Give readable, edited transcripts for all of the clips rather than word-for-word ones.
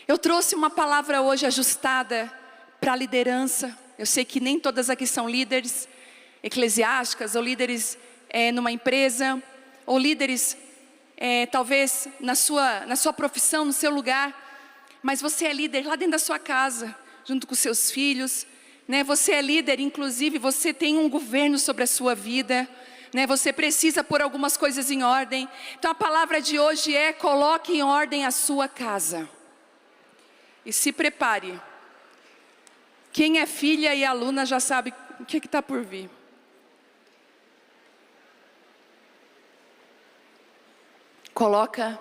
Eu trouxe uma palavra hoje ajustada para a liderança. Eu sei que nem todas aqui são líderes eclesiásticas, ou líderes numa empresa, ou líderes talvez na sua profissão, no seu lugar. Mas você é líder lá dentro da sua casa, junto com seus filhos, né? Você é líder, inclusive você tem um governo sobre a sua vida, né? Você precisa pôr algumas coisas em ordem. Então a palavra de hoje é: coloque em ordem a sua casa. E se prepare. Quem é filha e aluna já sabe o que está por vir. Coloca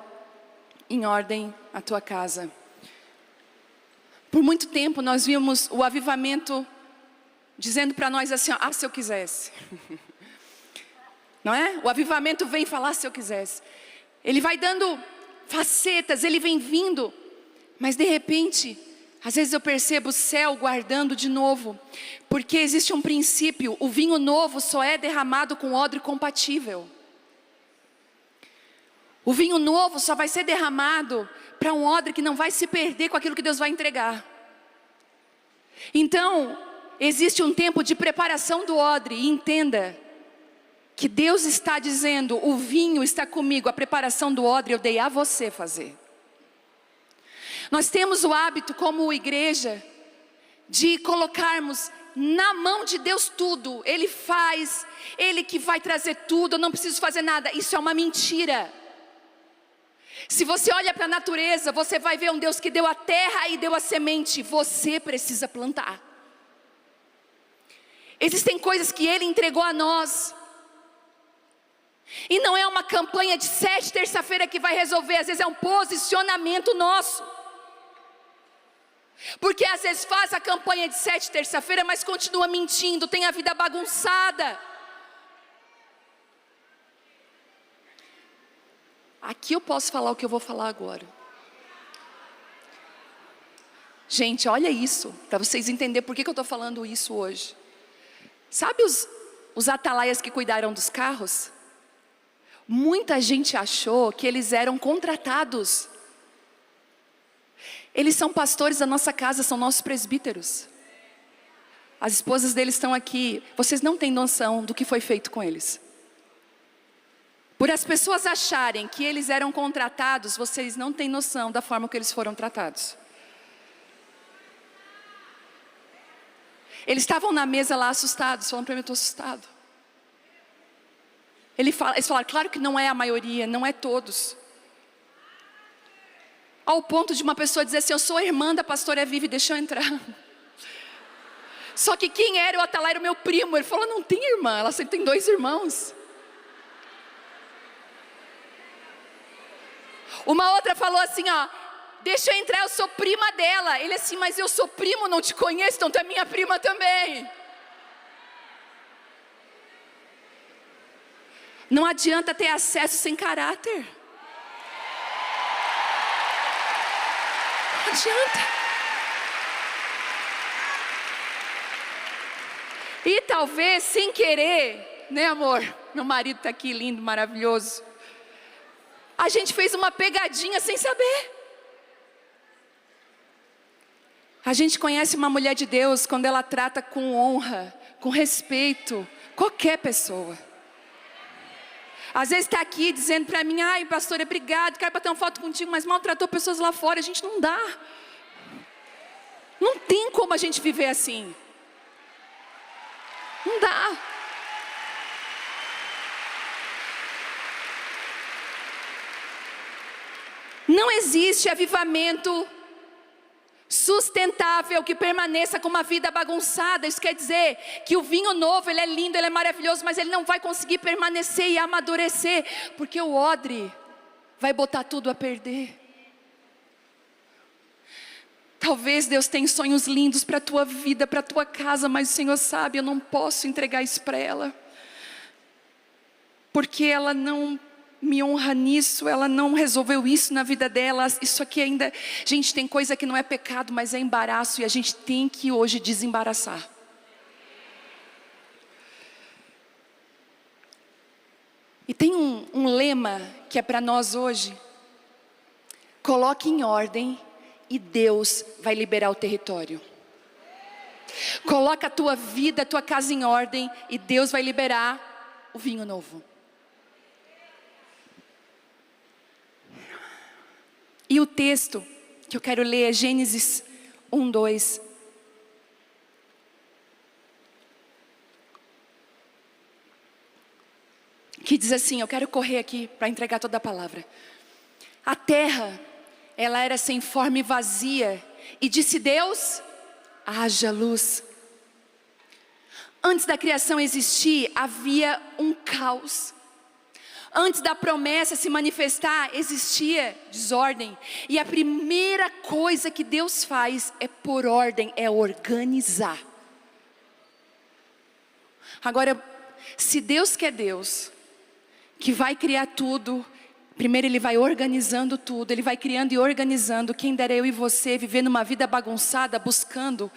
em ordem a tua casa. Por muito tempo nós vimos o avivamento dizendo para nós assim: ah, se eu quisesse. Não é? O avivamento vem falar: se eu quisesse. Ele vai dando facetas, ele vem vindo. Mas de repente, às vezes eu percebo o céu guardando de novo. Porque existe um princípio: o vinho novo só é derramado com odre compatível. O vinho novo só vai ser derramado para um odre que não vai se perder com aquilo que Deus vai entregar. Então, existe um tempo de preparação do odre. E entenda que Deus está dizendo: o vinho está comigo, a preparação do odre eu dei a você fazer. Nós temos o hábito como igreja de colocarmos na mão de Deus tudo. Ele faz, Ele que vai trazer tudo, eu não preciso fazer nada. Isso é uma mentira. Se você olha para a natureza, você vai ver um Deus que deu a terra e deu a semente. Você precisa plantar. Existem coisas que Ele entregou a nós. E não é uma campanha de 7 terça-feira que vai resolver. Às vezes é um posicionamento nosso. Porque às vezes faz a campanha de 7 terça-feira, mas continua mentindo, tem a vida bagunçada. Aqui eu posso falar o que eu vou falar agora. Gente, olha isso, para vocês entenderem por que eu estou falando isso hoje. Sabe os atalaias que cuidaram dos carros? Muita gente achou que eles eram contratados. Eles são pastores da nossa casa, são nossos presbíteros. As esposas deles estão aqui. Vocês não têm noção do que foi feito com eles. Por as pessoas acharem que eles eram contratados, vocês não têm noção da forma que eles foram tratados. Eles estavam na mesa lá assustados, falando para mim: eu estou assustado. Eles falaram: claro que não é a maioria, não é todos. Ao ponto de uma pessoa dizer assim: eu sou irmã da pastora Vivi, deixa eu entrar. Só que quem era o atalaia era o meu primo. Ele falou: não tem irmã, ela sempre tem 2 irmãos. Uma outra falou assim: ó, deixa eu entrar, eu sou prima dela. Ele assim: mas eu sou primo, não te conheço, então tu é minha prima também. Não adianta ter acesso sem caráter. Não adianta. E talvez sem querer, né, amor? Meu marido está aqui, lindo, maravilhoso. A gente fez uma pegadinha sem saber. A gente conhece uma mulher de Deus quando ela trata com honra, com respeito, qualquer pessoa. Às vezes está aqui dizendo para mim: ai, pastora, obrigado, quero bater uma foto contigo, mas maltratou pessoas lá fora. A gente não dá. Não tem como a gente viver assim. Não dá. Não existe avivamento sustentável que permaneça com uma vida bagunçada. Isso quer dizer que o vinho novo, ele é lindo, ele é maravilhoso, mas ele não vai conseguir permanecer e amadurecer, porque o odre vai botar tudo a perder. Talvez Deus tenha sonhos lindos para a tua vida, para a tua casa, mas o Senhor sabe, eu não posso entregar isso para ela, porque ela não me honra nisso, ela não resolveu isso na vida dela. Isso aqui ainda, gente, tem coisa que não é pecado, mas é embaraço, e a gente tem que hoje desembaraçar. E tem um lema que é para nós hoje: coloque em ordem e Deus vai liberar o território. Coloca a tua vida, a tua casa em ordem e Deus vai liberar o vinho novo. E o texto que eu quero ler é Gênesis 1:2. Que diz assim, eu quero correr aqui para entregar toda a palavra. A terra, ela era sem forma e vazia, e disse Deus: haja luz. Antes da criação existir, havia um caos. Antes da promessa se manifestar, existia desordem. E a primeira coisa que Deus faz é pôr ordem, é organizar. Agora, se Deus quer Deus, que vai criar tudo, primeiro Ele vai organizando tudo, Ele vai criando e organizando. Quem dera eu e você viver numa vida bagunçada, buscando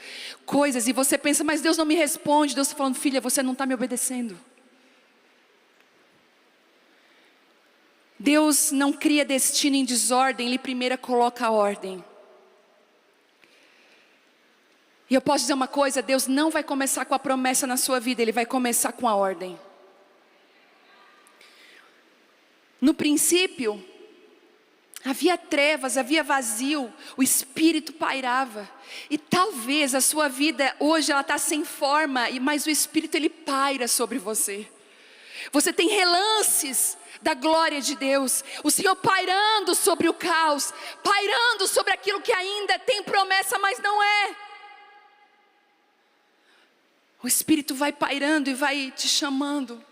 coisas, e você pensa, mas Deus não me responde. Deus está falando, filha, você não está me obedecendo. Deus não cria destino em desordem, Ele primeiro coloca a ordem. E eu posso dizer uma coisa, Deus não vai começar com a promessa na sua vida, Ele vai começar com a ordem. No princípio, havia trevas, havia vazio, o Espírito pairava. E talvez a sua vida hoje ela está sem forma, mas o Espírito Ele paira sobre você. Você tem relances da glória de Deus, o Senhor pairando sobre o caos, pairando sobre aquilo que ainda tem promessa, mas não é. O Espírito vai pairando e vai te chamando.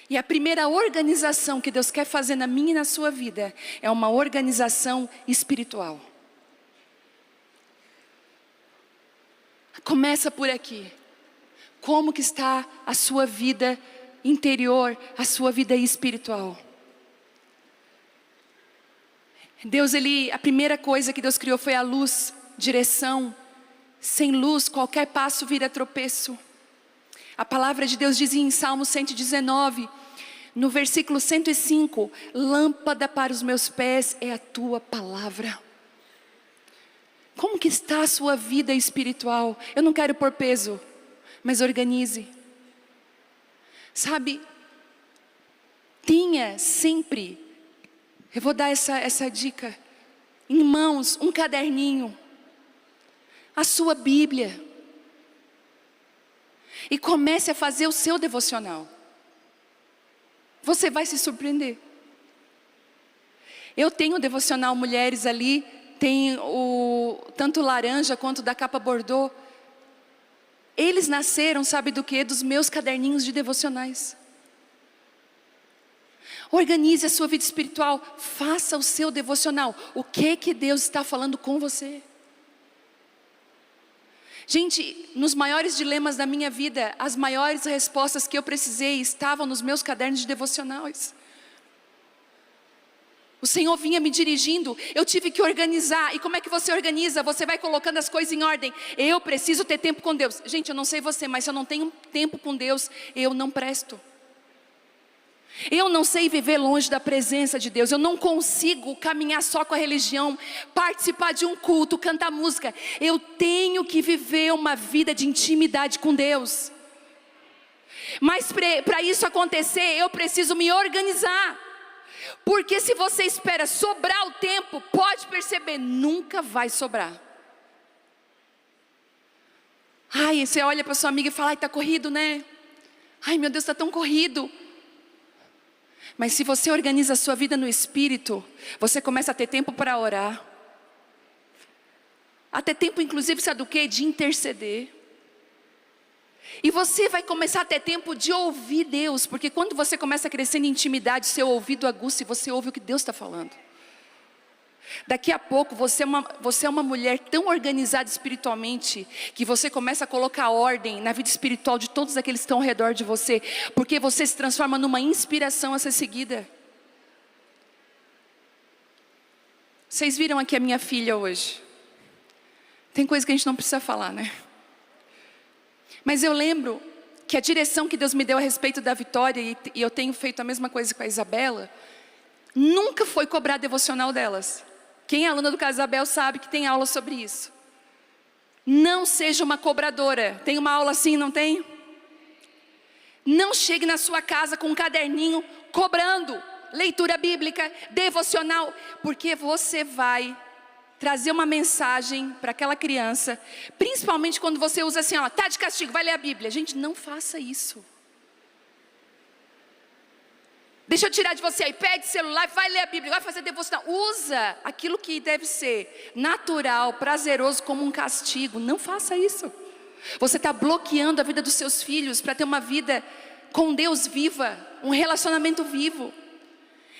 E a primeira organização que Deus quer fazer na minha e na sua vida é uma organização espiritual. Começa por aqui. Como que está a sua vida interior, a sua vida espiritual? Deus, a primeira coisa que Deus criou foi a luz, direção. Sem luz, qualquer passo vira tropeço. A palavra de Deus diz em Salmo 119, no versículo 105, lâmpada para os meus pés é a tua palavra. Como que está a sua vida espiritual? Eu não quero pôr peso, mas organize. Sabe, tenha sempre, eu vou dar essa dica, em mãos, um caderninho, a sua Bíblia. E comece a fazer o seu devocional. Você vai se surpreender. Eu tenho o devocional Mulheres ali, tem tanto laranja quanto da capa bordô. Eles nasceram, sabe do quê? Dos meus caderninhos de devocionais. Organize a sua vida espiritual, faça o seu devocional. O que Deus está falando com você? Gente, nos maiores dilemas da minha vida, as maiores respostas que eu precisei estavam nos meus cadernos de devocionais. O Senhor vinha me dirigindo, eu tive que organizar. E como é que você organiza? Você vai colocando as coisas em ordem. Eu preciso ter tempo com Deus. Gente, eu não sei você, mas se eu não tenho tempo com Deus, eu não presto. Eu não sei viver longe da presença de Deus. Eu não consigo caminhar só com a religião, participar de um culto, cantar música. Eu tenho que viver uma vida de intimidade com Deus. Mas para isso acontecer, eu preciso me organizar. Porque se você espera sobrar o tempo, pode perceber, nunca vai sobrar. Ai, você olha para sua amiga e fala, ai, está corrido, né? Ai, meu Deus, está tão corrido. Mas se você organiza a sua vida no Espírito, você começa a ter tempo para orar. A ter tempo, inclusive, sabe do quê? De interceder. E você vai começar a ter tempo de ouvir Deus. Porque quando você começa a crescer em intimidade, seu ouvido aguça e você ouve o que Deus está falando. Daqui a pouco você é uma mulher tão organizada espiritualmente que você começa a colocar ordem na vida espiritual de todos aqueles que estão ao redor de você, porque você se transforma numa inspiração a ser seguida. Vocês viram aqui a minha filha hoje? Tem coisa que a gente não precisa falar, né? Mas eu lembro que a direção que Deus me deu a respeito da Vitória, e eu tenho feito a mesma coisa com a Isabela, nunca foi cobrar devocional delas. Quem é aluna do Casa Isabel sabe que tem aula sobre isso. Não seja uma cobradora. Tem uma aula assim, não tem? Não chegue na sua casa com um caderninho cobrando leitura bíblica, devocional, porque você vai trazer uma mensagem para aquela criança, principalmente quando você usa assim, ó, tá de castigo, vai ler a Bíblia. Gente, não faça isso. Deixa eu tirar de você aí, pede celular, vai ler a Bíblia, vai fazer devocional. Usa aquilo que deve ser natural, prazeroso como um castigo. Não faça isso. Você está bloqueando a vida dos seus filhos para ter uma vida com Deus viva, um relacionamento vivo.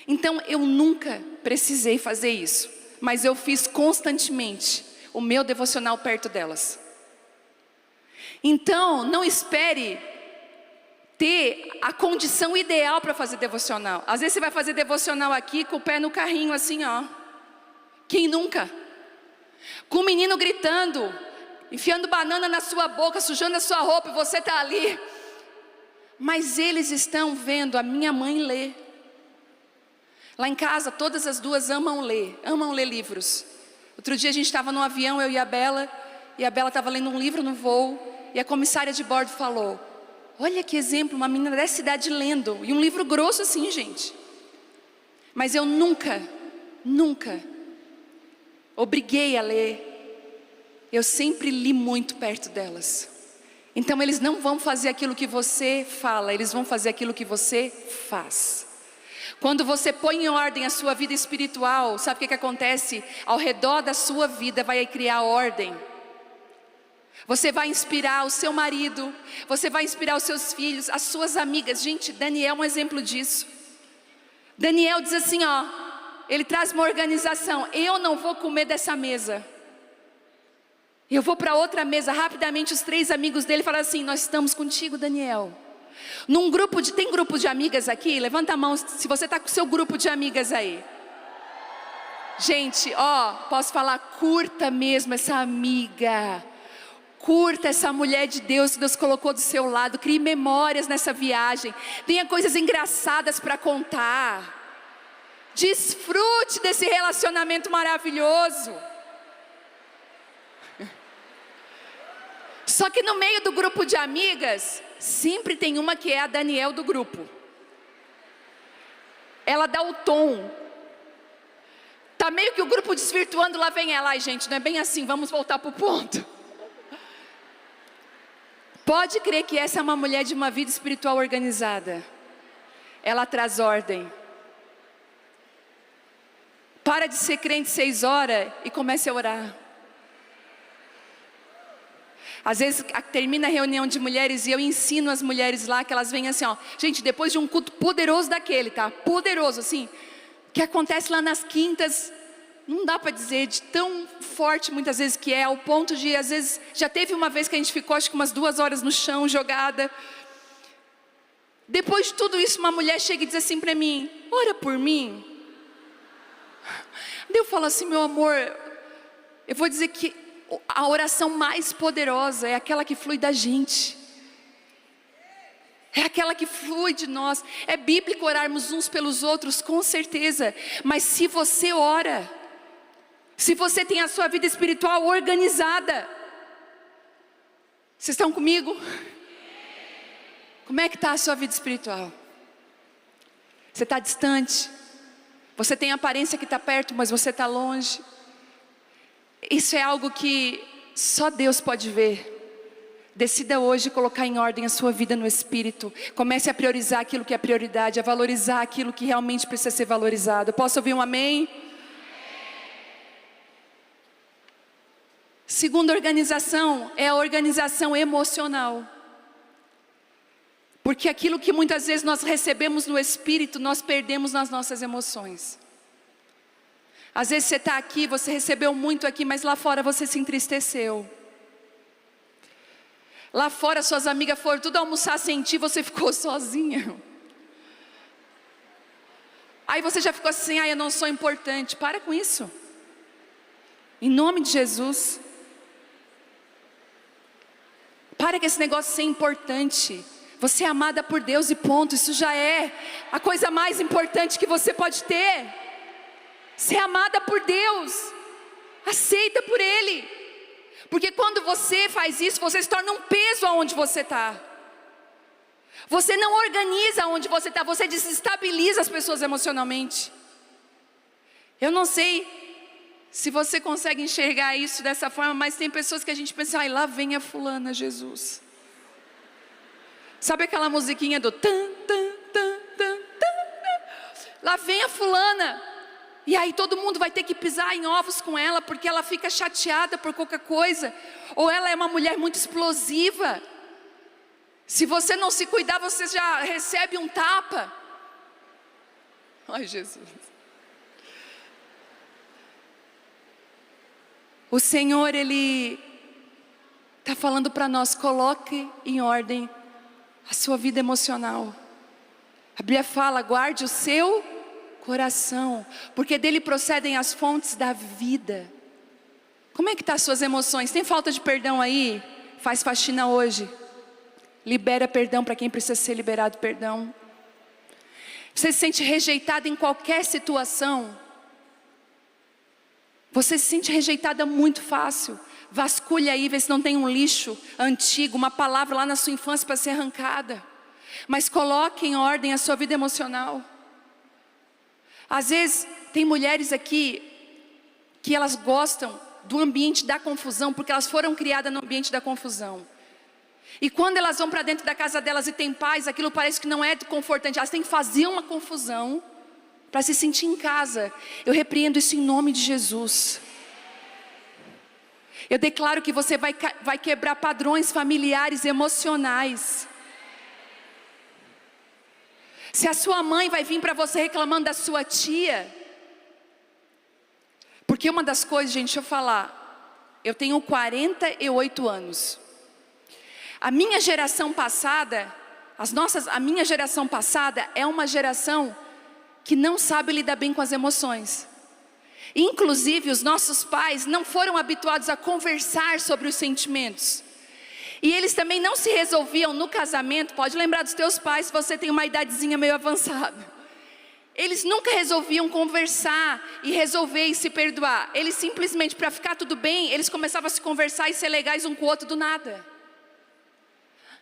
Então eu nunca precisei fazer isso, mas eu fiz constantemente o meu devocional perto delas. Então não espere ter a condição ideal para fazer devocional. Às vezes você vai fazer devocional aqui com o pé no carrinho assim, ó. Quem nunca? Com o menino gritando, enfiando banana na sua boca, sujando a sua roupa, e você está ali. Mas eles estão vendo a minha mãe ler. Lá em casa, todas as duas amam ler livros. Outro dia a gente estava no avião, eu e a Bela estava lendo um livro no voo, e a comissária de bordo falou: olha que exemplo, uma menina dessa idade lendo, e um livro grosso assim, gente. Mas eu nunca obriguei a ler. Eu sempre li muito perto delas. Então eles não vão fazer aquilo que você fala, eles vão fazer aquilo que você faz. Quando você põe em ordem a sua vida espiritual, sabe o que acontece? Ao redor da sua vida vai criar ordem. Você vai inspirar o seu marido, você vai inspirar os seus filhos, as suas amigas. Gente, Daniel é um exemplo disso. Daniel diz assim, ó, ele traz uma organização: eu não vou comer dessa mesa, eu vou para outra mesa. Rapidamente os 3 amigos dele falaram assim: nós estamos contigo, Daniel. Tem grupo de amigas aqui? Levanta a mão se você está com o seu grupo de amigas aí. Gente, ó, posso falar, curta mesmo essa amiga. Curta essa mulher de Deus que Deus colocou do seu lado. Crie memórias nessa viagem. Tenha coisas engraçadas para contar. Desfrute desse relacionamento maravilhoso. Só que no meio do grupo de amigas, sempre tem uma que é a Daniel do grupo. Ela dá o tom. Tá meio que o grupo desvirtuando, lá vem ela. Ai, gente, não é bem assim, vamos voltar para o ponto. Pode crer que essa é uma mulher de uma vida espiritual organizada. Ela traz ordem. Para de ser crente 6 horas e comece a orar. Às vezes termina a reunião de mulheres e eu ensino as mulheres lá, que elas vêm assim, ó. Gente, depois de um culto poderoso daquele, tá? Poderoso, assim. Que acontece lá nas quintas. Não dá para dizer de tão forte muitas vezes que é, ao ponto de, às vezes, já teve uma vez que a gente ficou acho que umas 2 horas no chão, jogada. Depois de tudo isso, uma mulher chega e diz assim para mim: ora por mim. Daí eu falo assim: meu amor, eu vou dizer que a oração mais poderosa é aquela que flui da gente. É aquela que flui de nós. É bíblico orarmos uns pelos outros, com certeza. Mas se você ora, se você tem a sua vida espiritual organizada, vocês estão comigo? Como é que está a sua vida espiritual? Você está distante? Você tem a aparência que está perto, mas você está longe? Isso é algo que só Deus pode ver. Decida hoje colocar em ordem a sua vida no Espírito. Comece a priorizar aquilo que é prioridade, a valorizar aquilo que realmente precisa ser valorizado. Posso ouvir um amém? Segunda organização é a organização emocional. Porque aquilo que muitas vezes nós recebemos no Espírito, nós perdemos nas nossas emoções. Às vezes você está aqui, você recebeu muito aqui, mas lá fora você se entristeceu. Lá fora suas amigas foram tudo almoçar sem ti, você ficou sozinha. Aí você já ficou assim: eu não sou importante. Para com isso. Em nome de Jesus. Para com esse negócio de ser importante. Você é amada por Deus e ponto. Isso já é a coisa mais importante que você pode ter. ser amada por Deus, aceita por Ele. Porque quando você faz isso, você se torna um peso aonde você está. Você não organiza onde você está, você desestabiliza as pessoas emocionalmente. Eu não sei se você consegue enxergar isso dessa forma, mas tem pessoas que a gente pensa, ai, lá vem a fulana, Jesus. Sabe aquela musiquinha do tan, tan, tan, tan, tan? Lá vem a fulana. E aí todo mundo vai ter que pisar em ovos com ela, porque ela fica chateada por qualquer coisa. Ou ela é uma mulher muito explosiva. Se você não se cuidar, você já recebe um tapa. Ai, Jesus. O Senhor, Ele está falando para nós, coloque em ordem a sua vida emocional. A Bíblia fala, guarde o seu coração, porque dele procedem as fontes da vida. Como é que estão as suas emoções? Tem falta de perdão aí? Faz faxina hoje. Libera perdão para quem precisa ser liberado perdão. Você se sente rejeitado em qualquer situação? Você se sente rejeitada muito fácil. Vasculha aí, vê se não tem um lixo antigo, uma palavra lá na sua infância para ser arrancada. Mas coloque em ordem a sua vida emocional. Às vezes, tem mulheres aqui que elas gostam do ambiente da confusão, porque elas foram criadas no ambiente da confusão. E quando elas vão para dentro da casa delas e tem paz, aquilo parece que não é confortante. Elas têm que fazer uma confusão para se sentir em casa. Eu repreendo isso em nome de Jesus. Eu declaro que você vai quebrar padrões familiares emocionais. Se a sua mãe vai vir para você reclamando da sua tia, porque uma das coisas, gente, deixa eu falar, eu tenho 48 anos. A minha geração passada, a minha geração passada é uma geração que não sabe lidar bem com as emoções. Inclusive, os nossos pais não foram habituados a conversar sobre os sentimentos. E eles também não se resolviam no casamento. Pode lembrar dos teus pais se você tem uma idadezinha meio avançada. Eles nunca resolviam conversar e resolver e se perdoar. Eles simplesmente, para ficar tudo bem, eles começavam a se conversar e ser legais um com o outro do nada.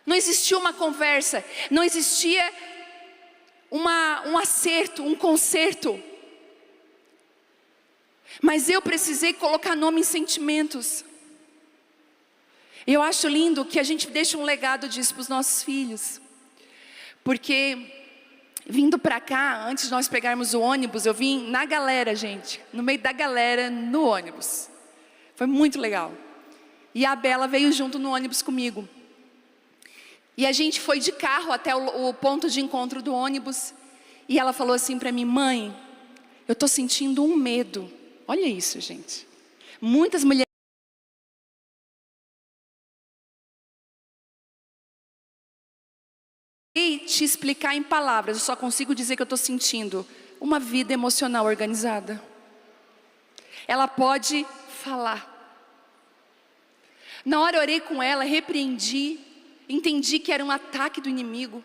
Não existia uma conversa, não existia um acerto, um conserto. Mas eu precisei colocar nome em sentimentos. Eu acho lindo que a gente deixe um legado disso para os nossos filhos. Porque vindo para cá, antes de nós pegarmos o ônibus, eu vim na galera, gente, no meio da galera, no ônibus. Foi muito legal. E a Bela veio junto no ônibus comigo. E a gente foi de carro até o ponto de encontro do ônibus. E ela falou assim para mim, mãe, eu estou sentindo um medo. Olha isso, gente. Muitas mulheres. E te explicar em palavras, eu só consigo dizer que eu estou sentindo uma vida emocional organizada. Ela pode falar. Na hora eu orei com ela, repreendi, entendi que era um ataque do inimigo.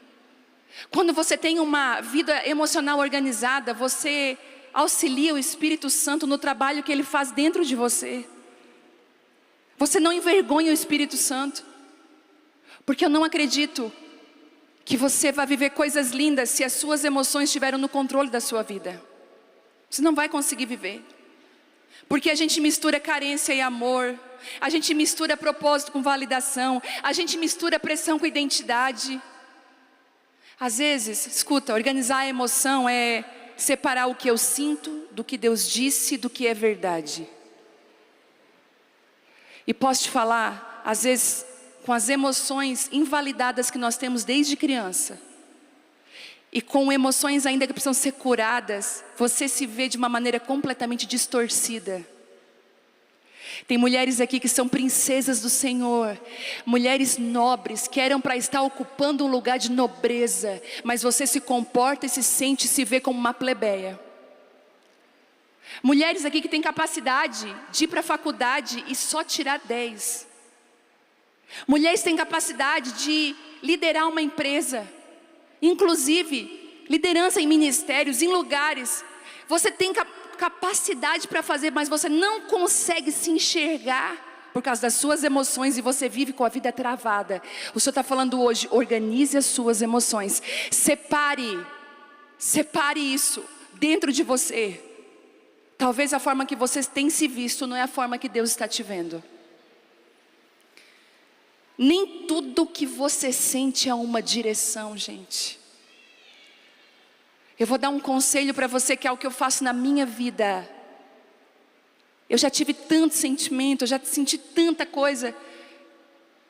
Quando você tem uma vida emocional organizada, você auxilia o Espírito Santo no trabalho que Ele faz dentro de você. Você não envergonha o Espírito Santo, porque eu não acredito que você vai viver coisas lindas se as suas emoções estiverem no controle da sua vida. Você não vai conseguir viver. Porque a gente mistura carência e amor, a gente mistura propósito com validação, a gente mistura pressão com identidade. Às vezes, escuta, organizar a emoção é separar o que eu sinto do que Deus disse, do que é verdade. E posso te falar, às vezes, com as emoções invalidadas que nós temos desde criança, e com emoções ainda que precisam ser curadas, você se vê de uma maneira completamente distorcida. Tem mulheres aqui que são princesas do Senhor, mulheres nobres, que eram para estar ocupando um lugar de nobreza, mas você se comporta e se sente e se vê como uma plebeia. Mulheres aqui que têm capacidade de ir para a faculdade e só tirar 10. Mulheres têm capacidade de liderar uma empresa, inclusive liderança em ministérios, em lugares. Você tem capacidade para fazer, mas você não consegue se enxergar por causa das suas emoções e você vive com a vida travada. O Senhor está falando hoje, organize as suas emoções. Separe isso dentro de você. Talvez a forma que você tem se visto não é a forma que Deus está te vendo. Nem tudo que você sente é uma direção, gente. Eu vou dar um conselho para você que é o que eu faço na minha vida. Eu já tive tanto sentimento, eu já senti tanta coisa.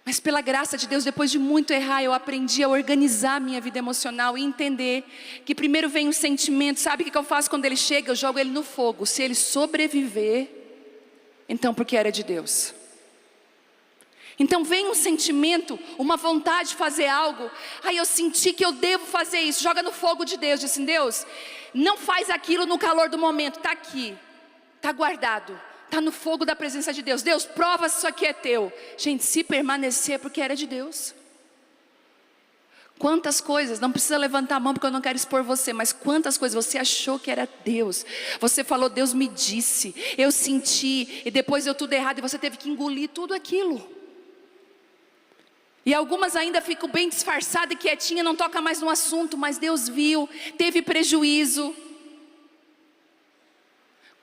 Mas pela graça de Deus, depois de muito errar, eu aprendi a organizar a minha vida emocional e entender que primeiro vem o sentimento. Sabe o que eu faço quando ele chega? Eu jogo ele no fogo. Se ele sobreviver, então porque era de Deus. Então vem um sentimento, uma vontade de fazer algo. Aí eu senti que eu devo fazer isso. Joga no fogo de Deus. Diz assim: Deus, não faz aquilo no calor do momento. Está aqui, está guardado, está no fogo da presença de Deus. Deus, prova se isso aqui é teu. Gente, se permanecer é porque era de Deus. Quantas coisas, não precisa levantar a mão porque eu não quero expor você, mas quantas coisas você achou que era Deus. Você falou, Deus me disse, eu senti, e depois deu tudo errado e você teve que engolir tudo aquilo. E algumas ainda ficam bem disfarçadas e quietinhas, não toca mais no assunto, mas Deus viu, teve prejuízo.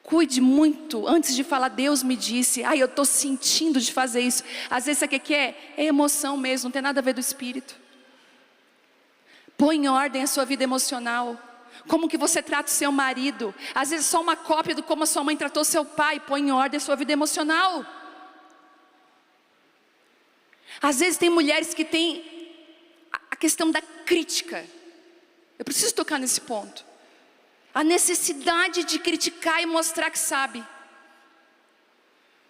Cuide muito, antes de falar, Deus me disse, eu estou sentindo de fazer isso. Às vezes sabe o que é? É emoção mesmo, não tem nada a ver do espírito. Põe em ordem a sua vida emocional. Como que você trata o seu marido? Às vezes só uma cópia de como a sua mãe tratou seu pai. Põe em ordem a sua vida emocional. Às vezes tem mulheres que têm a questão da crítica. Eu preciso tocar nesse ponto. A necessidade de criticar e mostrar que sabe.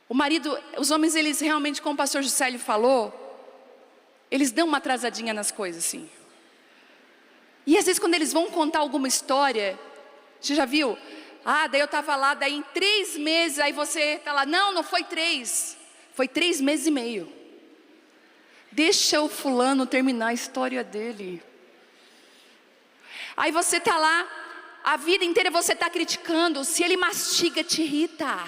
O marido, os homens, eles realmente, como o pastor Juscelio falou, eles dão uma atrasadinha nas coisas, assim. E às vezes quando eles vão contar alguma história, você já viu? Daí eu estava lá, daí em 3 meses, aí você está lá, não foi 3, foi 3 meses e meio. Deixa o fulano terminar a história dele. Aí você está lá, a vida inteira você está criticando. Se ele mastiga, te irrita.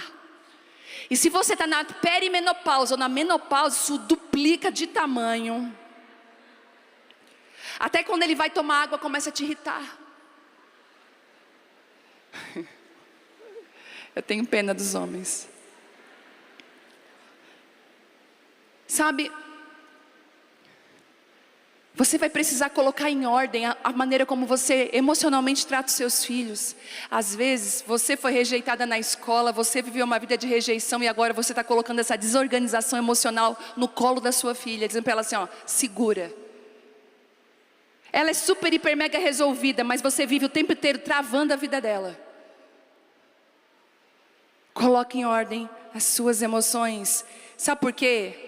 E se você está na perimenopausa ou na menopausa, isso duplica de tamanho. Até quando ele vai tomar água, começa a te irritar. Eu tenho pena dos homens. Sabe, você vai precisar colocar em ordem a maneira como você emocionalmente trata os seus filhos. Às vezes, você foi rejeitada na escola, você viveu uma vida de rejeição e agora você está colocando essa desorganização emocional no colo da sua filha, dizendo para ela assim, segura. Ela é super, hiper, mega resolvida, mas você vive o tempo inteiro travando a vida dela. Coloque em ordem as suas emoções. Sabe por quê?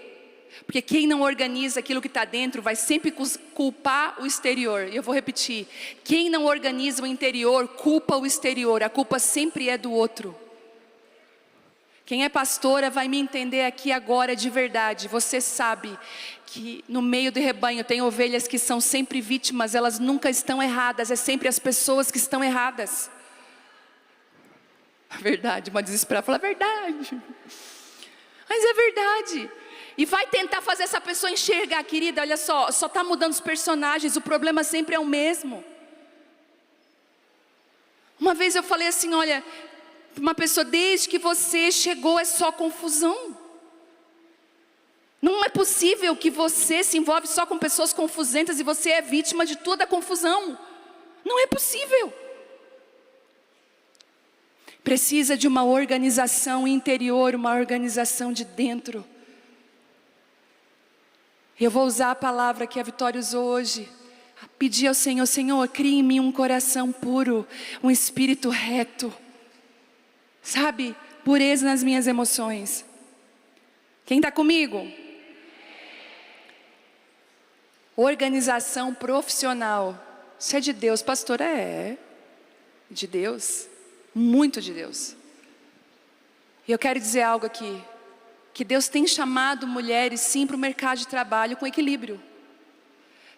Porque quem não organiza aquilo que está dentro vai sempre culpar o exterior. E eu vou repetir, quem não organiza o interior culpa o exterior. A culpa sempre é do outro. Quem é pastora vai me entender aqui agora de verdade. Você sabe que no meio do rebanho tem ovelhas que são sempre vítimas. Elas nunca estão erradas, é sempre as pessoas que estão erradas. A verdade, uma desesperada fala, verdade. Mas é verdade. E vai tentar fazer essa pessoa enxergar, querida, olha só está mudando os personagens, o problema sempre é o mesmo. Uma vez eu falei assim, olha, uma pessoa, desde que você chegou é só confusão. Não é possível que você se envolve só com pessoas confusentas e você é vítima de toda a confusão. Não é possível. Precisa de uma organização interior, uma organização de dentro. Eu vou usar a palavra que a Vitória usou hoje. Pedir ao Senhor, Senhor, crie em mim um coração puro, um espírito reto. Sabe, pureza nas minhas emoções. Quem está comigo? Organização profissional. Isso é de Deus, pastora? É de Deus, muito de Deus. E eu quero dizer algo aqui. Que Deus tem chamado mulheres sim para o mercado de trabalho com equilíbrio.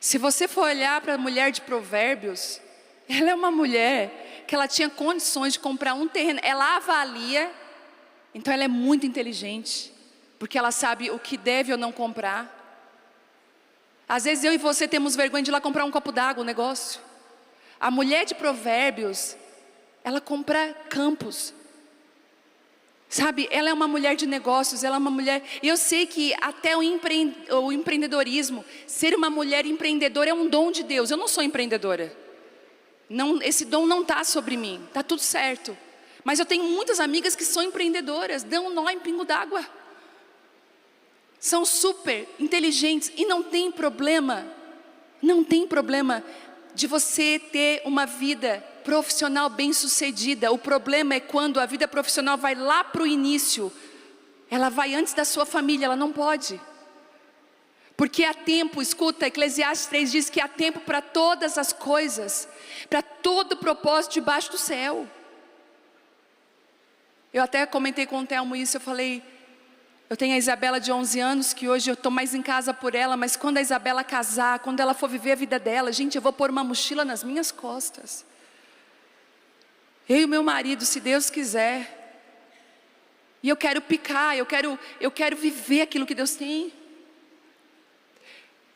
Se você for olhar para a mulher de Provérbios, ela é uma mulher que ela tinha condições de comprar um terreno. Ela avalia, então ela é muito inteligente, porque ela sabe o que deve ou não comprar. Às vezes eu e você temos vergonha de ir lá comprar um copo d'água, um negócio. A mulher de Provérbios, ela compra campos. Sabe, ela é uma mulher de negócios, ela é uma mulher... E eu sei que até o empreendedorismo, ser uma mulher empreendedora é um dom de Deus. Eu não sou empreendedora. Não, esse dom não está sobre mim, está tudo certo. Mas eu tenho muitas amigas que são empreendedoras, dão um nó em pingo d'água. São super inteligentes e não tem problema de você ter uma vida profissional bem-sucedida. O problema é quando a vida profissional vai lá para o início, ela vai antes da sua família, ela não pode. Porque há tempo, escuta, Eclesiastes 3 diz que há tempo para todas as coisas, para todo propósito debaixo do céu. Eu até comentei com o Telmo isso, eu falei... Eu tenho a Isabela de 11 anos, que hoje eu estou mais em casa por ela, mas quando a Isabela casar, quando ela for viver a vida dela, gente, eu vou pôr uma mochila nas minhas costas. Eu e o meu marido, se Deus quiser. E eu quero picar, eu quero viver aquilo que Deus tem.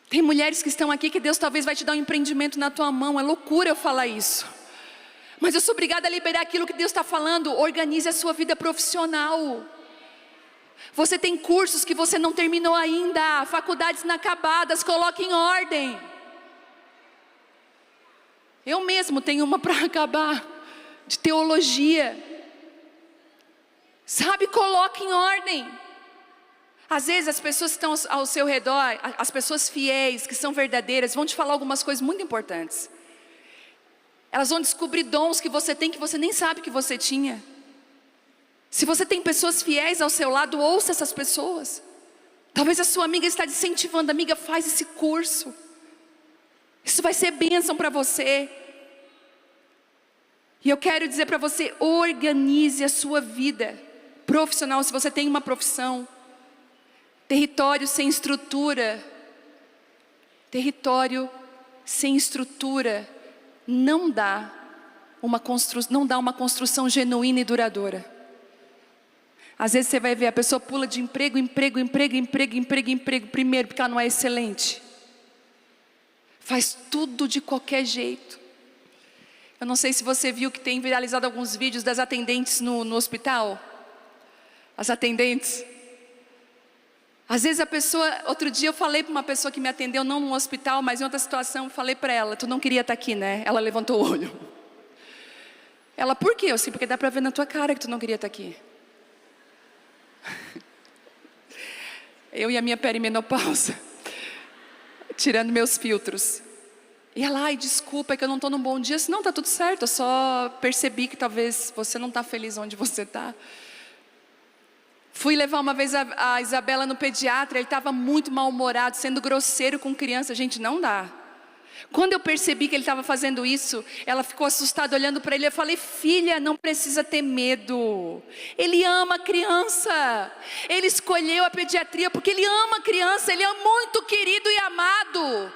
Tem mulheres que estão aqui que Deus talvez vai te dar um empreendimento na tua mão, é loucura eu falar isso. Mas eu sou obrigada a liberar aquilo que Deus está falando. Organize a sua vida profissional. Você tem cursos que você não terminou ainda, faculdades inacabadas, coloque em ordem. Eu mesmo tenho uma para acabar, de teologia. Sabe, coloque em ordem. Às vezes as pessoas que estão ao seu redor, as pessoas fiéis, que são verdadeiras, vão te falar algumas coisas muito importantes. Elas vão descobrir dons que você tem, que você nem sabe que você tinha. Se você tem pessoas fiéis ao seu lado, ouça essas pessoas. Talvez a sua amiga está te incentivando, amiga, faz esse curso. Isso vai ser bênção para você. E eu quero dizer para você, organize a sua vida profissional, se você tem uma profissão. Território sem estrutura. Território sem estrutura não dá uma construção genuína e duradoura. Às vezes você vai ver, a pessoa pula de emprego, primeiro porque ela não é excelente. Faz tudo de qualquer jeito. Eu não sei se você viu que tem viralizado alguns vídeos das atendentes no hospital. As atendentes. Às vezes a pessoa, outro dia eu falei para uma pessoa que me atendeu, não no hospital, mas em outra situação, eu falei para ela, tu não queria estar aqui, né? Ela levantou o olho. Ela, por quê? Eu sei, porque dá para ver na tua cara que tu não queria estar aqui. Eu e a minha perimenopausa, tirando meus filtros. E ela, ai, desculpa, é que eu não estou num bom dia. Não, está tudo certo, eu só percebi que talvez você não está feliz onde você está. Fui levar uma vez a Isabela no pediatra, ele estava muito mal-humorado, sendo grosseiro com criança. Gente, não dá. Quando eu percebi que ele estava fazendo isso, ela ficou assustada olhando para ele. Eu falei, filha, não precisa ter medo. Ele ama a criança. Ele escolheu a pediatria porque ele ama a criança. Ele é muito querido e amado.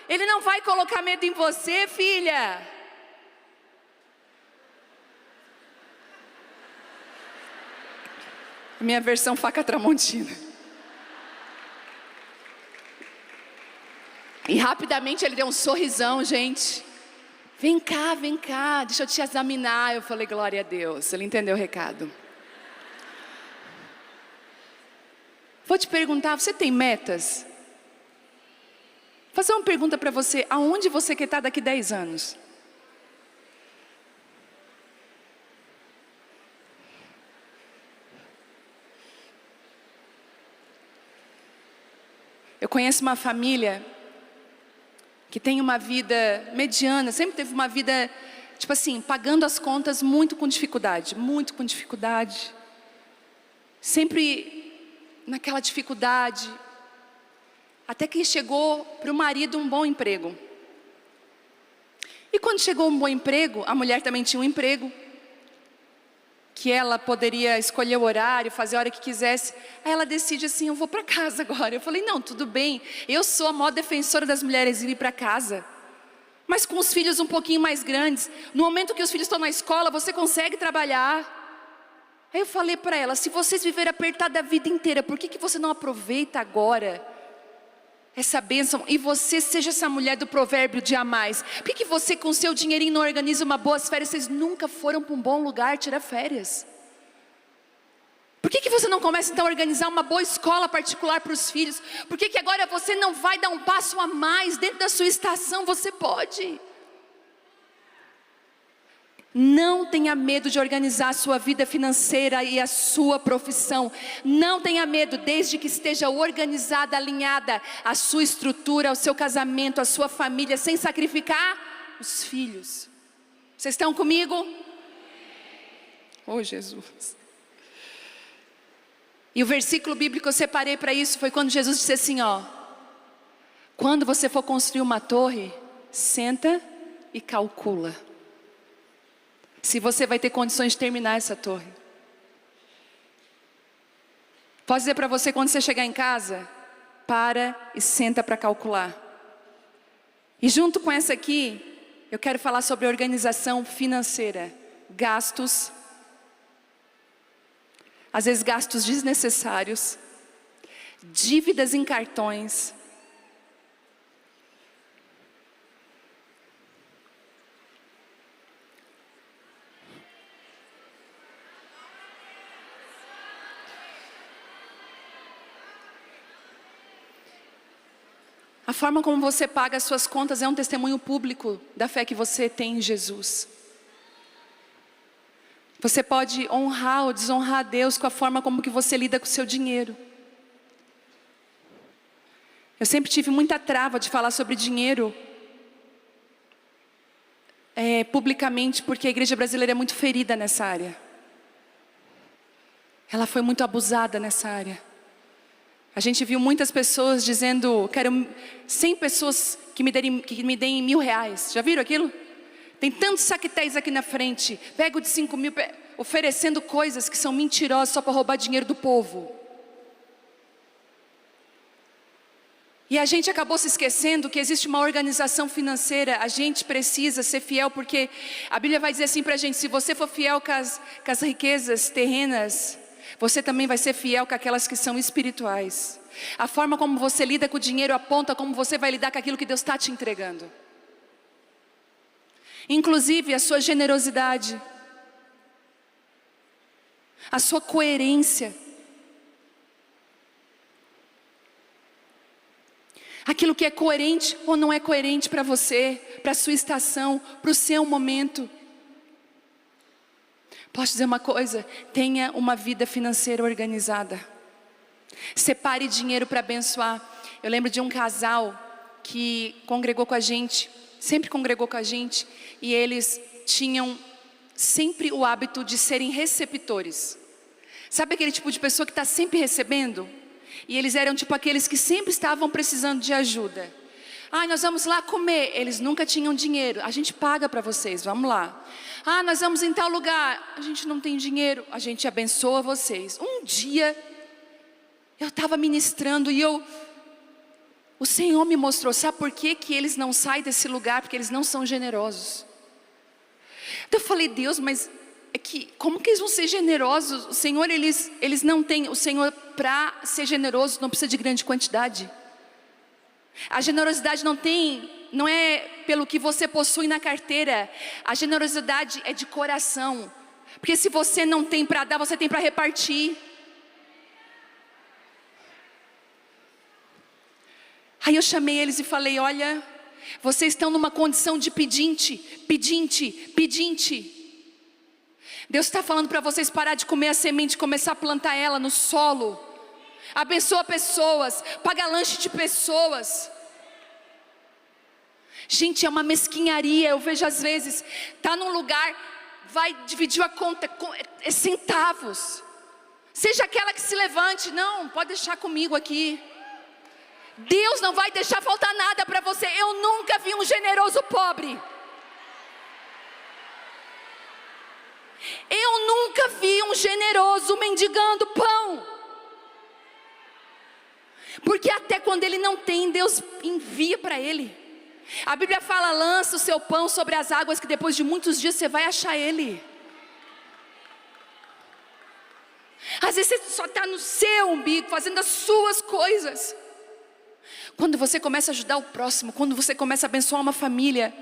Ele não vai colocar medo em você, filha. Minha versão faca tramontina. E rapidamente ele deu um sorrisão, gente. Vem cá, deixa eu te examinar. Eu falei, glória a Deus. Ele entendeu o recado. Vou te perguntar, você tem metas? Vou fazer uma pergunta para você. Aonde você quer estar daqui 10 anos? Eu conheço uma família que tem uma vida mediana, sempre teve uma vida, tipo assim, pagando as contas muito com dificuldade. Sempre naquela dificuldade. Até que chegou para o marido um bom emprego. E quando chegou um bom emprego, a mulher também tinha um emprego, que ela poderia escolher o horário, fazer a hora que quisesse. Aí ela decide assim, eu vou para casa agora. Eu falei, não, tudo bem. Eu sou a maior defensora das mulheres irem para casa. Mas com os filhos um pouquinho mais grandes, no momento que os filhos estão na escola, você consegue trabalhar. Aí eu falei para ela, se vocês viverem apertada a vida inteira, por que você não aproveita agora essa bênção? E você seja essa mulher do provérbio de a mais. Por que você com seu dinheirinho não organiza uma boas férias? Vocês nunca foram para um bom lugar tirar férias. Por que você não começa então a organizar uma boa escola particular para os filhos? Por que agora você não vai dar um passo a mais dentro da sua estação? Você pode. Não tenha medo de organizar a sua vida financeira e a sua profissão. Não tenha medo, desde que esteja organizada, alinhada a sua estrutura, o seu casamento, a sua família, sem sacrificar os filhos. Vocês estão comigo? Oh, Jesus. E o versículo bíblico que eu separei para isso foi quando Jesus disse assim, ó: quando você for construir uma torre, senta e calcula se você vai ter condições de terminar essa torre. Posso dizer para você, quando você chegar em casa, para e senta para calcular. E junto com essa aqui, eu quero falar sobre organização financeira. Gastos, às vezes gastos desnecessários, dívidas em cartões. A forma como você paga as suas contas é um testemunho público da fé que você tem em Jesus. Você pode honrar ou desonrar a Deus com a forma como que você lida com o seu dinheiro. Eu sempre tive muita trava de falar sobre dinheiro publicamente, porque a igreja brasileira é muito ferida nessa área. Ela foi muito abusada nessa área. A gente viu muitas pessoas dizendo, quero 100 pessoas que me deem R$1.000. Já viram aquilo? Tem tantos saquetéis aqui na frente, pego de 5.000, oferecendo coisas que são mentirosas só para roubar dinheiro do povo. E a gente acabou se esquecendo que existe uma organização financeira. A gente precisa ser fiel, porque a Bíblia vai dizer assim para a gente: se você for fiel com as riquezas terrenas, você também vai ser fiel com aquelas que são espirituais. A forma como você lida com o dinheiro aponta como você vai lidar com aquilo que Deus está te entregando. Inclusive a sua generosidade, a sua coerência, aquilo que é coerente ou não é coerente para você, para a sua estação, para o seu momento. Posso dizer uma coisa? Tenha uma vida financeira organizada. Separe dinheiro para abençoar. Eu lembro de um casal que congregou com a gente, sempre congregou com a gente, e eles tinham sempre o hábito de serem receptores. Sabe aquele tipo de pessoa que está sempre recebendo? E eles eram tipo aqueles que sempre estavam precisando de ajuda. Nós vamos lá comer. Eles nunca tinham dinheiro. A gente paga para vocês, vamos lá. Nós vamos em tal lugar. A gente não tem dinheiro. A gente abençoa vocês. Um dia, eu estava ministrando e o Senhor me mostrou, sabe por que eles não saem desse lugar? Porque eles não são generosos. Então eu falei, Deus, mas como que eles vão ser generosos? O Senhor, eles não têm. O Senhor, para ser generoso, não precisa de grande quantidade. A generosidade não é pelo que você possui na carteira. A generosidade é de coração. Porque se você não tem para dar, você tem para repartir. Aí eu chamei eles e falei, olha, vocês estão numa condição de pedinte. Deus está falando para vocês parar de comer a semente, começar a plantar ela no solo. Abençoa pessoas, paga lanche de pessoas. Gente, é uma mesquinharia. Eu vejo às vezes, está num lugar, vai dividir a conta, é centavos. Seja aquela que se levante, não, pode deixar comigo aqui. Deus não vai deixar faltar nada para você. Eu nunca vi um generoso pobre. Eu nunca vi um generoso mendigando pão. Porque até quando ele não tem, Deus envia para ele. A Bíblia fala: lança o seu pão sobre as águas, que depois de muitos dias você vai achar ele. Às vezes você só está no seu umbigo, fazendo as suas coisas. Quando você começa a ajudar o próximo, quando você começa a abençoar uma família,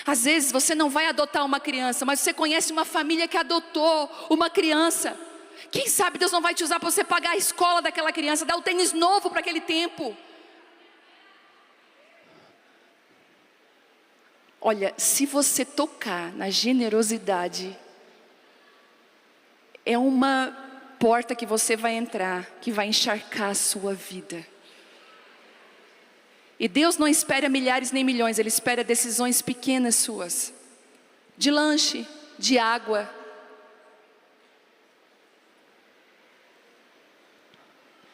às vezes você não vai adotar uma criança, mas você conhece uma família que adotou uma criança. Quem sabe Deus não vai te usar para você pagar a escola daquela criança, dar o tênis novo para aquele tempo. Olha, se você tocar na generosidade, é uma porta que você vai entrar, que vai encharcar a sua vida. E Deus não espera milhares nem milhões, Ele espera decisões pequenas suas. De lanche, de água.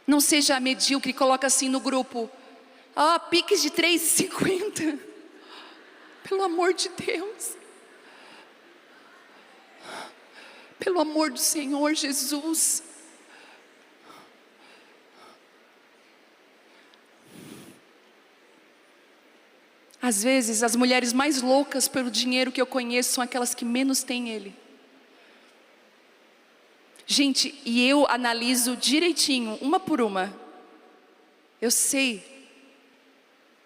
Não seja medíocre, coloca assim no grupo: piques de R$3,50. Pelo amor de Deus. Pelo amor do Senhor Jesus. Às vezes, as mulheres mais loucas pelo dinheiro que eu conheço são aquelas que menos têm ele. Gente, e eu analiso direitinho, uma por uma. Eu sei.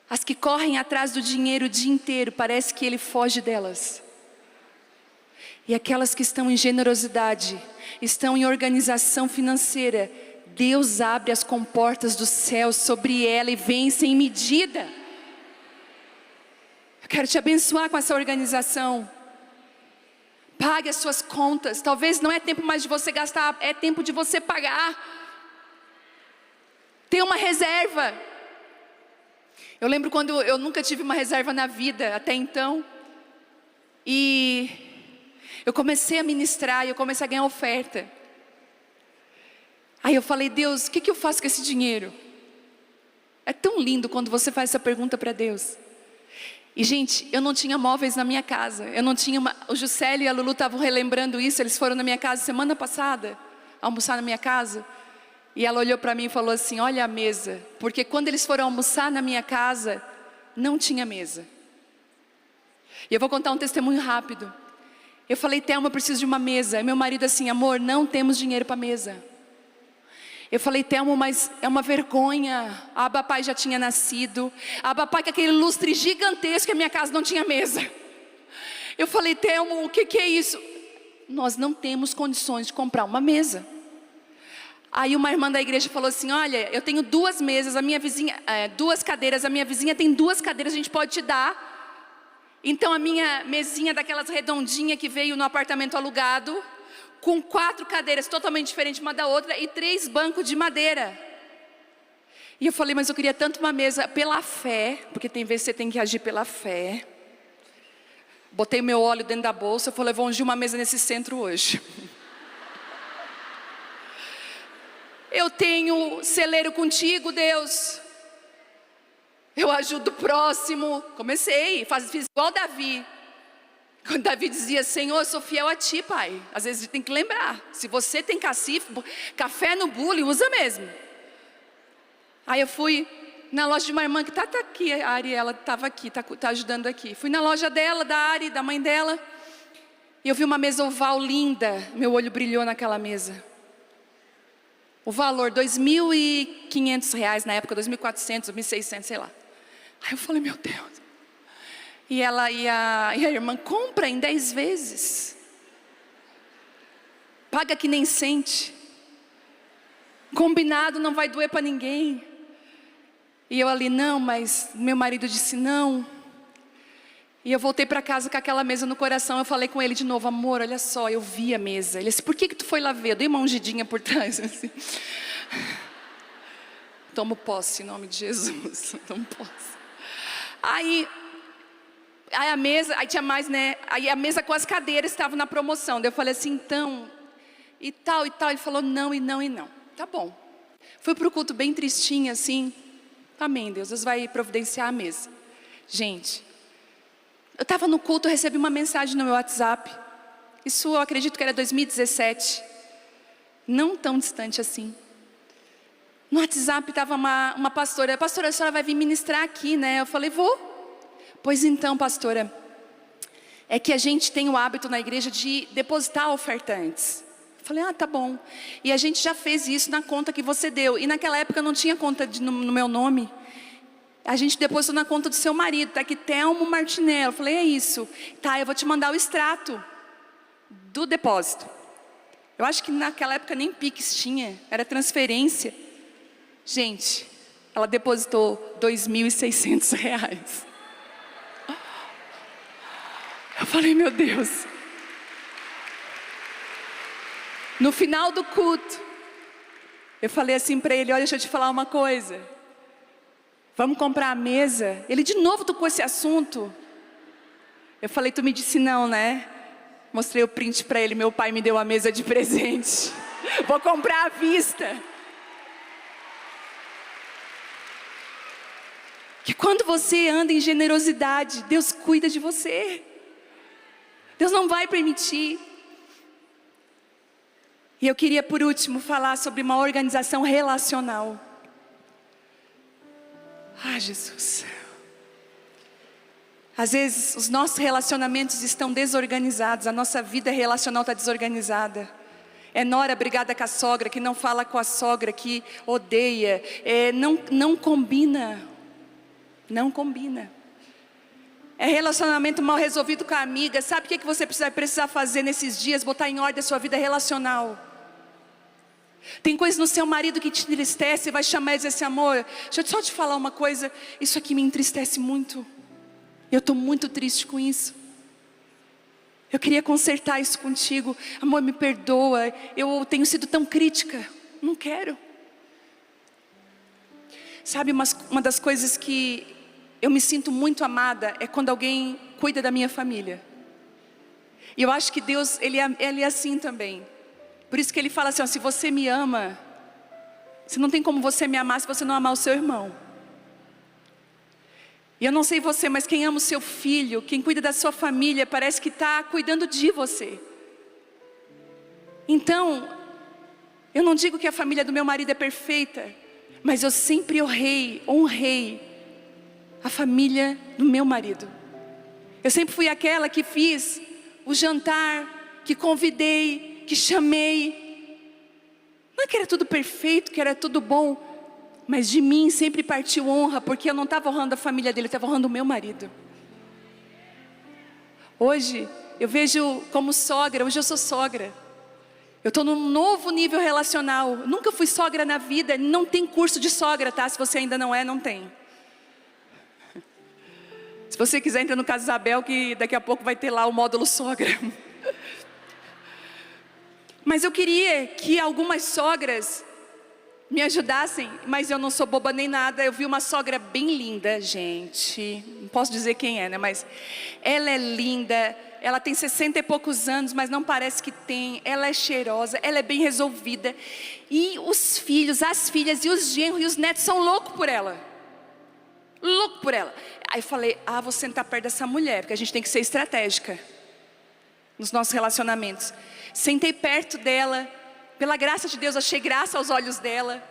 As que correm atrás do dinheiro o dia inteiro, parece que ele foge delas. E aquelas que estão em generosidade, estão em organização financeira, Deus abre as comportas do céu sobre ela e vem sem medida. Eu quero te abençoar com essa organização. Pague as suas contas. Talvez não é tempo mais de você gastar, é tempo de você pagar. Tenha uma reserva. Eu lembro quando eu nunca tive uma reserva na vida até então. E eu comecei a ministrar e eu comecei a ganhar oferta. Aí eu falei: Deus, o que eu faço com esse dinheiro? É tão lindo quando você faz essa pergunta para Deus. E gente, eu não tinha móveis na minha casa. Eu não tinha o Juscelio e a Lulu estavam relembrando isso. Eles foram na minha casa semana passada, almoçar na minha casa. E ela olhou para mim e falou assim: olha a mesa. Porque quando eles foram almoçar na minha casa, não tinha mesa. E eu vou contar um testemunho rápido. Eu falei: Thelma, eu preciso de uma mesa. E meu marido assim: amor, não temos dinheiro para mesa. Eu falei: Thelma, mas é uma vergonha. A Abapai já tinha nascido. A Abapai com aquele lustre gigantesco, e a minha casa não tinha mesa. Eu falei: Thelma, o que é isso? Nós não temos condições de comprar uma mesa. Aí uma irmã da igreja falou assim: olha, eu tenho 2 mesas, a minha vizinha, 2 cadeiras, a minha vizinha tem 2 cadeiras, a gente pode te dar. Então a minha mesinha daquelas redondinhas que veio no apartamento alugado, com 4 cadeiras totalmente diferentes uma da outra e 3 bancos de madeira. E eu falei: mas eu queria tanto uma mesa pela fé, porque tem vezes que você tem que agir pela fé. Botei meu óleo dentro da bolsa, eu falei: vou ungir uma mesa nesse centro hoje. Eu tenho celeiro contigo, Deus. Eu ajudo o próximo. Comecei, fiz igual Davi. Quando Davi dizia: Senhor, eu sou fiel a ti, Pai. Às vezes a gente tem que lembrar. Se você tem cacife, café no bule, usa mesmo. Aí eu fui na loja de uma irmã que está aqui. A Ari, ela estava aqui, está ajudando aqui. Fui na loja dela, da Ari, da mãe dela. E eu vi uma mesa oval linda. Meu olho brilhou naquela mesa. O valor, R$2.500 na época, R$2.400, R$1.600, sei lá. Aí eu falei: meu Deus. E a irmã: compra em 10 vezes. Paga que nem sente. Combinado, não vai doer para ninguém. E eu ali: não, mas meu marido disse não. E eu voltei para casa com aquela mesa no coração. Eu falei com ele de novo: amor, olha só, eu vi a mesa. Ele disse: por que tu foi lá ver? Eu dei uma ungidinha por trás assim. Tomo posse em nome de Jesus. Tomo posse. Aí a mesa, aí tinha mais, né? Aí a mesa com as cadeiras estava na promoção. Daí eu falei assim: então, e tal e tal. Ele falou: não, e não, e não. Tá bom. Fui pro culto bem tristinha assim. Amém, Deus vai providenciar a mesa. Gente, eu estava no culto, eu recebi uma mensagem no meu WhatsApp. Isso eu acredito que era 2017. Não tão distante assim. No WhatsApp estava uma pastora: pastora, a senhora vai vir ministrar aqui, né? Eu falei: vou. Pois então, pastora, é que a gente tem o hábito na igreja de depositar a oferta antes. Eu falei: ah, tá bom. E a gente já fez isso na conta que você deu. E naquela época não tinha conta no meu nome. A gente depositou na conta do seu marido, tá aqui, Telmo Martinello. Eu falei: é isso. Tá, eu vou te mandar o extrato do depósito. Eu acho que naquela época nem Pix tinha, era transferência. Gente, ela depositou R$2.600. Eu falei: meu Deus. No final do culto, eu falei assim para ele: olha, deixa eu te falar uma coisa. Vamos comprar a mesa? Ele de novo tocou esse assunto. Eu falei: tu me disse não, né? Mostrei o print para ele: meu pai me deu a mesa de presente. Vou comprar à vista. Que quando você anda em generosidade, Deus cuida de você. Deus não vai permitir. E eu queria, por último, falar sobre uma organização relacional. Ah, Jesus. Às vezes os nossos relacionamentos estão desorganizados, a nossa vida relacional está desorganizada. É nora brigada com a sogra, que não fala com a sogra, que odeia, não combina. Não combina. É relacionamento mal resolvido com a amiga. Sabe o que você precisa fazer nesses dias? Botar em ordem a sua vida relacional. Tem coisas no seu marido que te entristece, vai chamar e dizer assim: amor, deixa eu só te falar uma coisa, isso aqui me entristece muito. Eu estou muito triste com isso. Eu queria consertar isso contigo. Amor, me perdoa, eu tenho sido tão crítica. Não quero. Sabe, uma das coisas que eu me sinto muito amada é quando alguém cuida da minha família. E eu acho que Deus, Ele é assim também. Por isso que Ele fala assim: ó, se você me ama, se não tem como você me amar se você não amar o seu irmão. E eu não sei você, mas quem ama o seu filho, quem cuida da sua família, parece que está cuidando de você. Então, eu não digo que a família do meu marido é perfeita, mas eu sempre honrei a família do meu marido. Eu sempre fui aquela que fiz o jantar, que convidei, que chamei. Não é que era tudo perfeito, que era tudo bom, mas de mim sempre partiu honra, porque eu não estava honrando a família dele, eu estava honrando o meu marido. Hoje, eu vejo como sogra, hoje eu sou sogra. Eu estou num novo nível relacional. Nunca fui sogra na vida, não tem curso de sogra, tá? Se você ainda não é, não tem. Se você quiser, entra no Casa Isabel, que daqui a pouco vai ter lá o módulo sogra. Mas eu queria que algumas sogras me ajudassem, mas eu não sou boba nem nada. Eu vi uma sogra bem linda, gente. Não posso dizer quem é, né? Mas ela é linda. Ela tem 60 e poucos anos, mas não parece que tem. Ela é cheirosa, ela é bem resolvida. E os filhos, as filhas e os genros e os netos são loucos por ela. Louco por ela. Aí eu falei: ah, vou sentar perto dessa mulher, porque a gente tem que ser estratégica nos nossos relacionamentos. Sentei perto dela. Pela graça de Deus, achei graça aos olhos dela.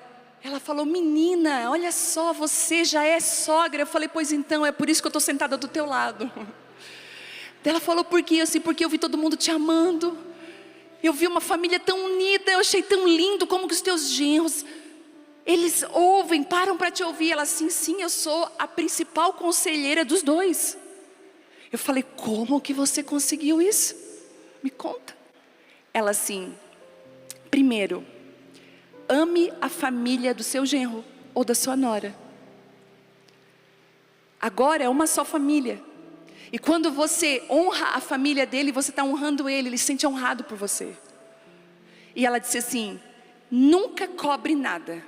Ela falou: menina, olha só, você já é sogra. Eu falei: pois então, é por isso que eu estou sentada do teu lado. Ela falou: por quê? Assim, porque eu vi todo mundo te amando. Eu vi uma família tão unida, eu achei tão lindo como que os teus genros, eles ouvem, param para te ouvir. Ela assim: sim, eu sou a principal conselheira dos dois. Eu falei: como que você conseguiu isso? Me conta. Ela assim: primeiro, ame a família do seu genro ou da sua nora. Agora é uma só família. E quando você honra a família dele, você está honrando ele se sente honrado por você. E ela disse assim: nunca cobre nada.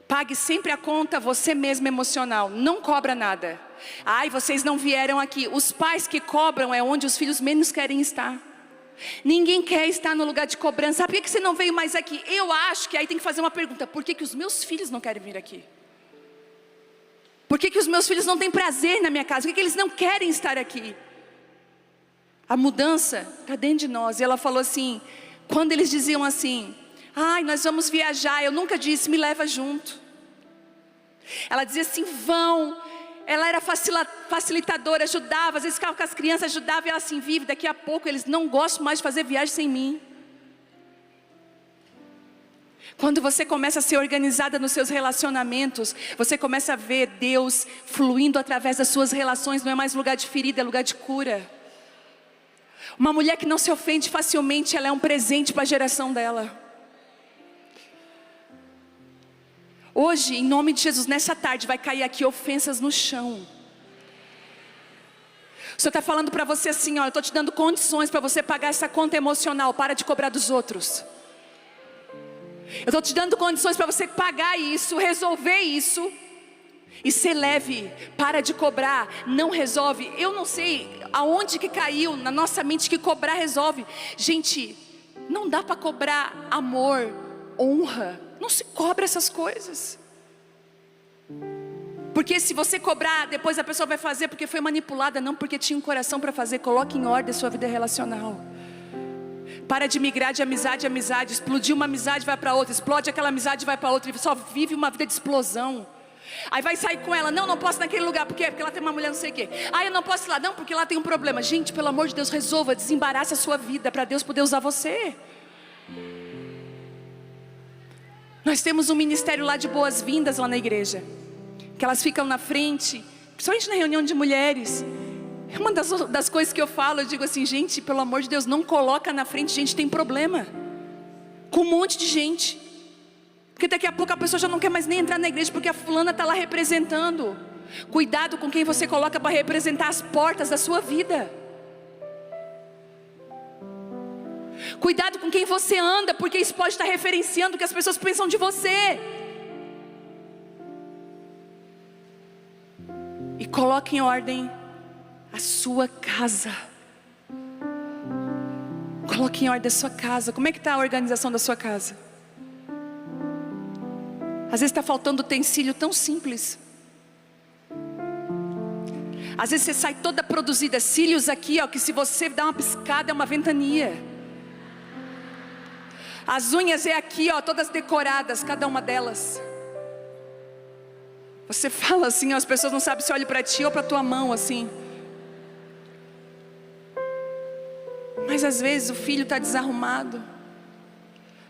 Pague sempre a conta você mesmo emocional. Não cobra nada. Ai, vocês não vieram aqui. Os pais que cobram é onde os filhos menos querem estar. Ninguém quer estar no lugar de cobrança. Sabe por que você não veio mais aqui? Eu acho que aí tem que fazer uma pergunta: por que os meus filhos não querem vir aqui? Por que os meus filhos não têm prazer na minha casa? Por que eles não querem estar aqui? A mudança está dentro de nós. E ela falou assim, quando eles diziam assim: Ai, nós vamos viajar. Eu nunca disse, me leva junto. Ela dizia assim, vão. Ela era facilitadora, ajudava. Às vezes ficava com as crianças, ajudava. E ela assim, vive, daqui a pouco eles não gostam mais de fazer viagem sem mim. Quando você começa a ser organizada nos seus relacionamentos, você começa a ver Deus fluindo através das suas relações. Não é mais lugar de ferida, é lugar de cura. Uma mulher que não se ofende facilmente, ela é um presente para a geração dela. Hoje, em nome de Jesus, nessa tarde, vai cair aqui ofensas no chão. O Senhor está falando para você assim, olha, eu estou te dando condições para você pagar essa conta emocional. Para de cobrar dos outros. Eu estou te dando condições para você pagar isso, resolver isso e ser leve. Para de cobrar, não resolve. Eu não sei aonde que caiu na nossa mente que cobrar resolve. Gente, não dá para cobrar amor, honra. Não se cobra essas coisas. Porque se você cobrar, depois a pessoa vai fazer porque foi manipulada, não porque tinha um coração para fazer. Coloque em ordem a sua vida relacional. Para de migrar de amizade em amizade. Explodiu uma amizade, vai para outra. Explode aquela amizade, vai para outra. E só vive uma vida de explosão. Aí vai sair com ela, não posso ir naquele lugar. Por quê? Porque ela tem uma mulher não sei o quê. Eu não posso ir lá, não, porque lá tem um problema. Gente, pelo amor de Deus, resolva, desembarace a sua vida para Deus poder usar você. Nós temos um ministério lá de boas-vindas lá na igreja, que elas ficam na frente, principalmente na reunião de mulheres. Uma das coisas que eu falo, eu digo assim, gente, pelo amor de Deus, não coloca na frente, gente, tem problema com um monte de gente. Porque daqui a pouco a pessoa já não quer mais nem entrar na igreja, porque a fulana está lá representando. Cuidado com quem você coloca para representar as portas da sua vida. Cuidado com quem você anda, porque isso pode estar referenciando o que as pessoas pensam de você. E coloque em ordem a sua casa. Coloque em ordem a sua casa. Como é que está a organização da sua casa? Às vezes está faltando utensílio tão simples. Às vezes você sai toda produzida, cílios aqui, ó, que se você dá uma piscada é uma ventania. As unhas é aqui, ó, todas decoradas, cada uma delas. Você fala assim, ó, as pessoas não sabem se olham para ti ou para tua mão assim. Mas às vezes o filho está desarrumado,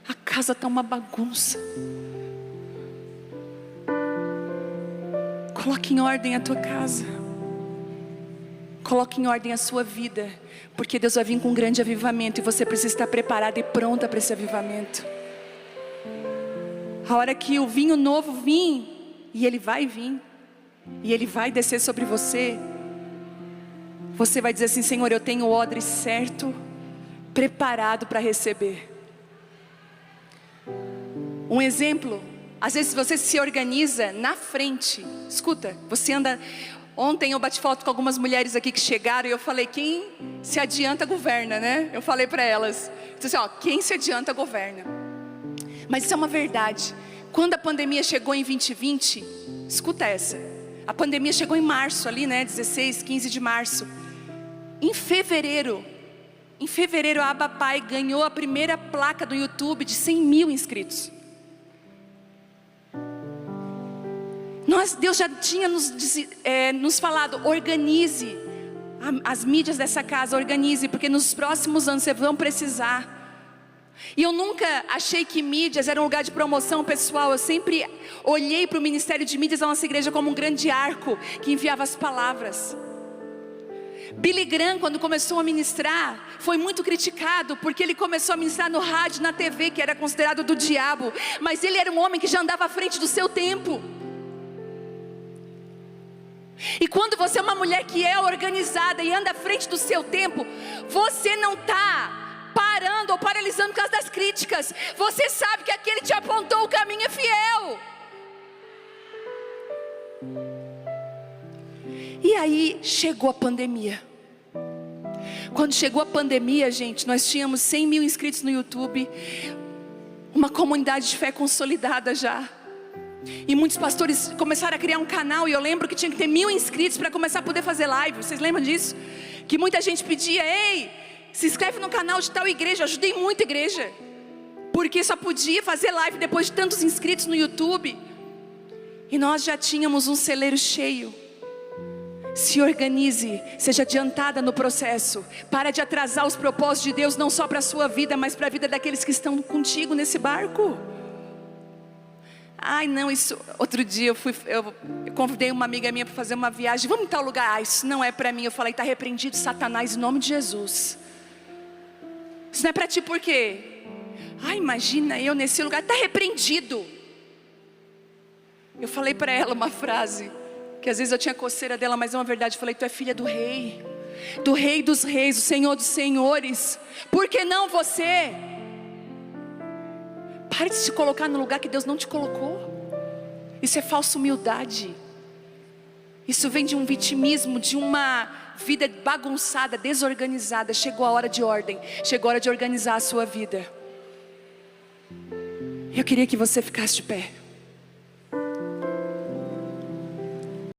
a casa está uma bagunça. Coloque em ordem a tua casa. Coloque em ordem a sua vida, porque Deus vai vir com um grande avivamento e você precisa estar preparada e pronta para esse avivamento. A hora que o vinho novo vir, e ele vai vir, e ele vai descer sobre você, você vai dizer assim, Senhor, eu tenho o odre certo, preparado para receber. Um exemplo, às vezes você se organiza na frente. Escuta, você anda... Ontem eu bati foto com algumas mulheres aqui que chegaram e eu falei, quem se adianta governa, né? Eu falei para elas, disse assim, ó, quem se adianta governa. Mas isso é uma verdade. Quando a pandemia chegou em 2020, escuta essa. A pandemia chegou em março ali, né? 16, 15 de março. Em fevereiro a Abapai ganhou a primeira placa do YouTube de 100 mil inscritos. Deus já tinha nos falado, organize as mídias dessa casa, organize, porque nos próximos anos vocês vão precisar. E eu nunca achei que mídias era um lugar de promoção pessoal. Eu sempre olhei para o ministério de mídias da nossa igreja como um grande arco que enviava as palavras. Billy Graham, quando começou a ministrar, foi muito criticado, porque ele começou a ministrar no rádio, na TV, que era considerado do diabo. Mas ele era um homem que já andava à frente do seu tempo. E quando você é uma mulher que é organizada e anda à frente do seu tempo, você não está parando ou paralisando por causa das críticas. Você sabe que aquele que te apontou o caminho é fiel. E aí chegou a pandemia. Quando chegou a pandemia, gente, nós tínhamos 100 mil inscritos no YouTube, uma comunidade de fé consolidada já. E muitos pastores começaram a criar um canal. E eu lembro que tinha que ter 1000 inscritos para começar a poder fazer live. Vocês lembram disso? Que muita gente pedia, ei, se inscreve no canal de tal igreja. Eu ajudei muita igreja. porque só podia fazer live depois de tantos inscritos no YouTube. E nós já tínhamos um celeiro cheio. Se organize, seja adiantada no processo. Para de atrasar os propósitos de Deus, não só para a sua vida, mas para a vida daqueles que estão contigo nesse barco. Ai não, isso, outro dia eu convidei uma amiga minha para fazer uma viagem. Vamos em tal lugar, isso não é para mim. Eu falei, está repreendido Satanás em nome de Jesus. Isso não é para ti por quê? Ai, imagina eu nesse lugar, está repreendido. Eu falei para ela uma frase, que às vezes eu tinha coceira dela, mas é uma verdade. Eu falei, tu é filha do rei dos reis, o Senhor dos senhores. Por que não você? Pare de se colocar no lugar que Deus não te colocou. Isso é falsa humildade. Isso vem de um vitimismo, de uma vida bagunçada, desorganizada. Chegou a hora de ordem, chegou a hora de organizar a sua vida. Eu queria que você ficasse de pé.